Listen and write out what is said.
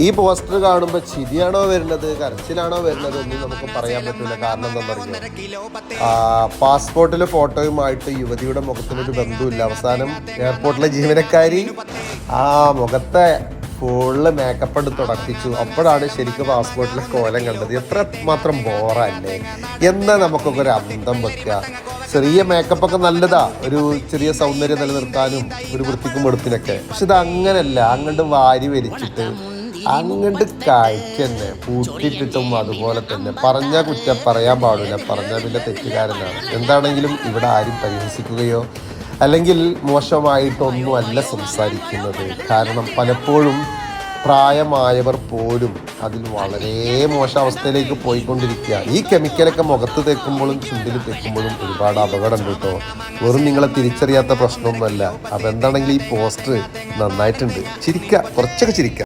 ഈ പോസ്റ്റർ കാണുമ്പോൾ ചിരിയാണോ വരുന്നത് കരച്ചിലാണോ വരുന്നത് ഒന്നും നമുക്ക് പറയാൻ പറ്റില്ല. കാരണം എന്താണെന്നറിയോ, പാസ്പോർട്ടിലെ ഫോട്ടോയുമായിട്ട് യുവതിയുടെ മുഖത്തിനൊരു ബന്ധമില്ല. അവസാനം എയർപോർട്ടിലെ ജീവനക്കാരി ആ മുഖത്തെ ഫുള്ള് മേക്കപ്പ് എടുത്ത് തുടക്കിച്ചു. അപ്പോഴാണ് ശരിക്കും പാസ്പോർട്ടിലെ കോലം കണ്ടത്. എത്ര മാത്രം ബോറല്ലേ എന്നാൽ നമുക്കൊക്കെ ഒരു അന്തം വെക്കുക. ചെറിയ മേക്കപ്പൊക്കെ നല്ലതാ, ഒരു ചെറിയ സൗന്ദര്യം നിലനിർത്താനും ഒരു വൃത്തിക്കും വെടുപ്പിനൊക്കെ. പക്ഷെ ഇത് അങ്ങനല്ല, അങ്ങോട്ട് വാരി വലിച്ചിട്ട് അങ്ങോട്ട് കാഴ്ച തന്നെ പൂട്ടിട്ടിട്ടും അതുപോലെ തന്നെ പറഞ്ഞാൽ കുറ്റം പറയാൻ പാടില്ല, പറഞ്ഞാൽ പിന്നെ തെറ്റുകാരനാണ്. എന്താണെങ്കിലും ഇവിടെ ആരും പരിഹസിക്കുകയോ അല്ലെങ്കിൽ മോശമായിട്ടൊന്നും അല്ല സംസാരിക്കുന്നത്. കാരണം പലപ്പോഴും പ്രായമായവർ പോലും അതിൽ വളരെ മോശം അവസ്ഥയിലേക്ക് പോയിക്കൊണ്ടിരിക്കുക. ഈ കെമിക്കലൊക്കെ മുഖത്ത് തേക്കുമ്പോഴും ചുണ്ടിൽ തേക്കുമ്പോഴും ഒരുപാട് അപകടം കേട്ടോ. വെറും നിങ്ങളെ തിരിച്ചറിയാത്ത പ്രശ്നമൊന്നുമല്ല. അപ്പോൾ എന്താണെങ്കിലും ഈ പോസ്റ്റർ നന്നായിട്ടുണ്ട്. ചിരിക്കുക, കുറച്ചൊക്കെ ചിരിക്കുക.